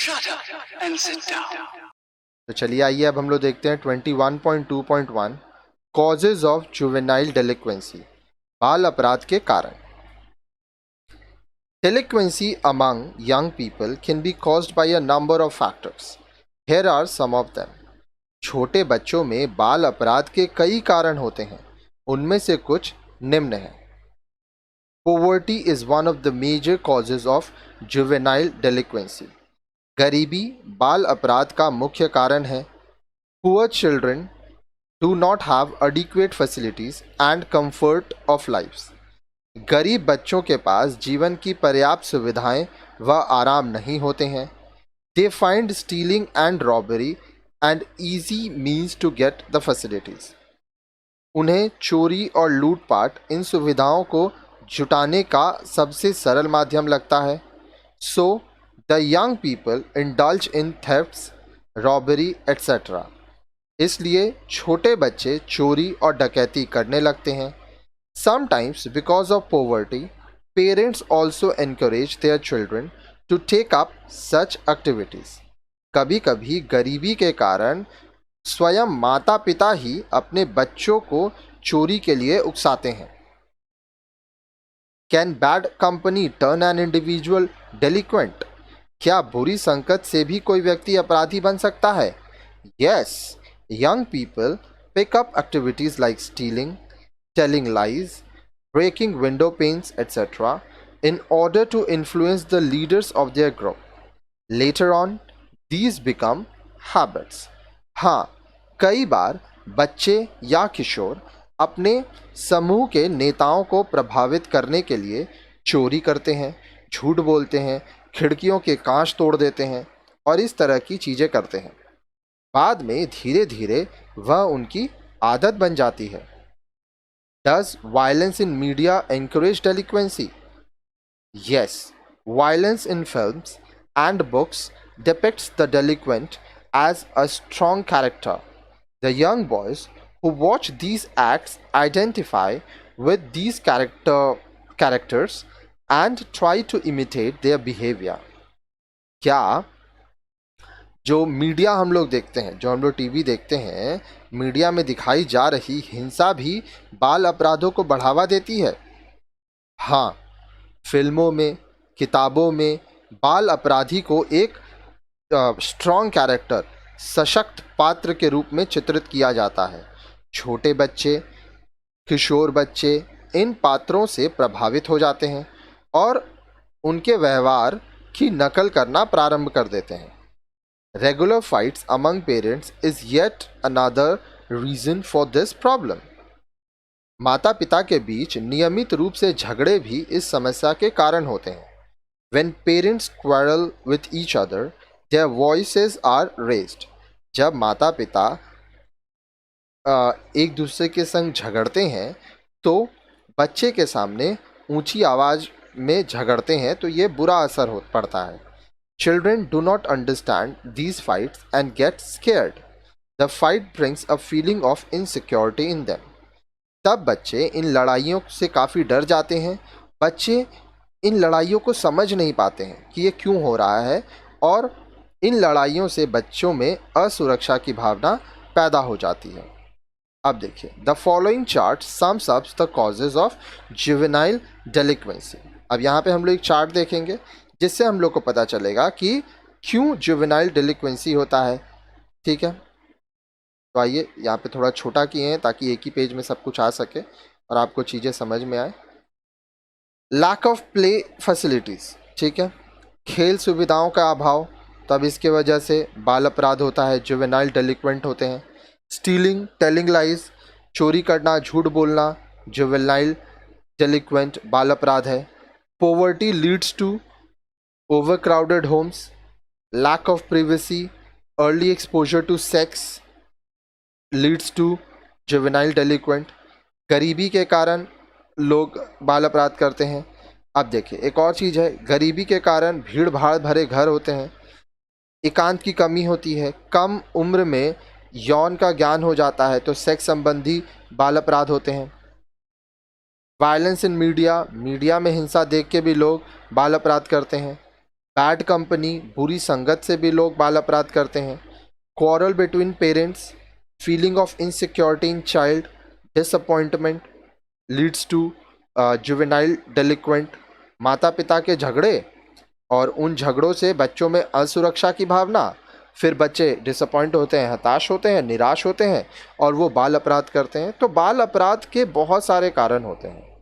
Shut up and sit down. तो चलिए आइए अब हम लोग देखते हैं 21.2.1 कॉजेज ऑफ जुवेनाइल डेलिक्वेंसी, बाल अपराध के कारण। Delinquency among young people can be caused by a number of factors. Here are some of them. छोटे बच्चों में बाल अपराध के कई कारण होते हैं, उनमें से कुछ निम्न हैं। Poverty is one of the major causes of juvenile delinquency. गरीबी बाल अपराध का मुख्य कारण है। Poor children do not have adequate facilities and comfort of lives. गरीब बच्चों के पास जीवन की पर्याप्त सुविधाएं व आराम नहीं होते हैं। They find stealing and robbery and easy means to get the facilities. उन्हें चोरी और लूटपाट इन सुविधाओं को जुटाने का सबसे सरल माध्यम लगता है। So, the young people indulge in thefts, robbery, etc. इसलिए छोटे बच्चे चोरी और डकैती करने लगते हैं। Sometimes, because of poverty, parents also encourage their children to take up such activities. कभी कभी गरीबी के कारण स्वयं माता पिता ही अपने बच्चों को चोरी के लिए उकसाते हैं। Can bad company turn an individual delinquent? क्या बुरी संगत से भी कोई व्यक्ति अपराधी बन सकता है? Yes, young people pick up activities like stealing, telling lies, breaking window panes, etc. in order to influence the leaders of their group. Later on, these become habits. हाँ, कई बार बच्चे या किशोर अपने समूह के नेताओं को प्रभावित करने के लिए चोरी करते हैं, झूठ बोलते हैं, खिड़कियों के कांच तोड़ देते हैं और इस तरह की चीज़ें करते हैं। बाद में धीरे धीरे वह उनकी आदत बन जाती है। Does violence in media encourage delinquency? Yes, violence in films and books depicts the delinquent as a strong character. The young boys who watch these acts identify with these characters and try to imitate their behavior. क्या जो media हम लोग देखते हैं, जो हम लोग TV देखते हैं, मीडिया में दिखाई जा रही हिंसा भी बाल अपराधों को बढ़ावा देती है? हाँ, फिल्मों में, किताबों में बाल अपराधी को एक स्ट्रॉन्ग कैरेक्टर, सशक्त पात्र के रूप में चित्रित किया जाता है। छोटे बच्चे, किशोर बच्चे इन पात्रों से प्रभावित हो जाते हैं और उनके व्यवहार की नकल करना प्रारंभ कर देते हैं। Regular fights among parents is yet another reason for this problem. माता पिता के बीच नियमित रूप से झगड़े भी इस समस्या के कारण होते हैं। When parents quarrel with each other, their voices are raised. जब माता पिता एक दूसरे के संग झगड़ते हैं तो बच्चे के सामने ऊंची आवाज़ में झगड़ते हैं तो ये बुरा असर पड़ता है। Children do not understand these fights and get scared. The fight brings a feeling of insecurity in them. तब बच्चे इन लड़ाइयों से काफ़ी डर जाते हैं। बच्चे इन लड़ाइयों को समझ नहीं पाते हैं कि ये क्यों हो रहा है और इन लड़ाइयों से बच्चों में असुरक्षा की भावना पैदा हो जाती है। अब देखिए, the following chart sums up the causes of juvenile delinquency. अब यहाँ पे हम लोग एक चार्ट देखेंगे जिससे हम लोग को पता चलेगा कि क्यों जुवेनाइल डेलिक्वेंसी होता है। ठीक है, तो आइए यहाँ पे थोड़ा छोटा किए हैं ताकि एक ही पेज में सब कुछ आ सके और आपको चीज़ें समझ में आए। लैक ऑफ प्ले फैसिलिटीज़, ठीक है, खेल सुविधाओं का अभाव, तब इसके वजह से बाल अपराध होता है, जुवेनाइल डेलिक्वेंट होते हैं। स्टीलिंग, टेलिंग लाइज, चोरी करना, झूठ बोलना, जुवेनाइल डेलिक्वेंट बाल अपराध है। Poverty leads to overcrowded homes, lack of privacy, early exposure to sex leads to juvenile delinquent. गरीबी के कारण लोग बाल अपराध करते हैं। अब देखिए, एक और चीज़ है, गरीबी के कारण भीड़ भाड़ भरे घर होते हैं, एकांत की कमी होती है, कम उम्र में यौन का ज्ञान हो जाता है तो सेक्स संबंधी बाल अपराध होते हैं। वायलेंस इन मीडिया, मीडिया में हिंसा देख के भी लोग बाल अपराध करते हैं। बैड कंपनी, बुरी संगत से भी लोग बाल अपराध करते हैं। Quarrel between parents, feeling of insecurity in child, disappointment leads to juvenile delinquent. माता पिता के झगड़े और उन झगड़ों से बच्चों में असुरक्षा की भावना, फिर बच्चे डिसअपॉइंट होते हैं, हताश होते हैं, निराश होते हैं और वो बाल अपराध करते हैं। तो बाल अपराध के बहुत सारे कारण होते हैं।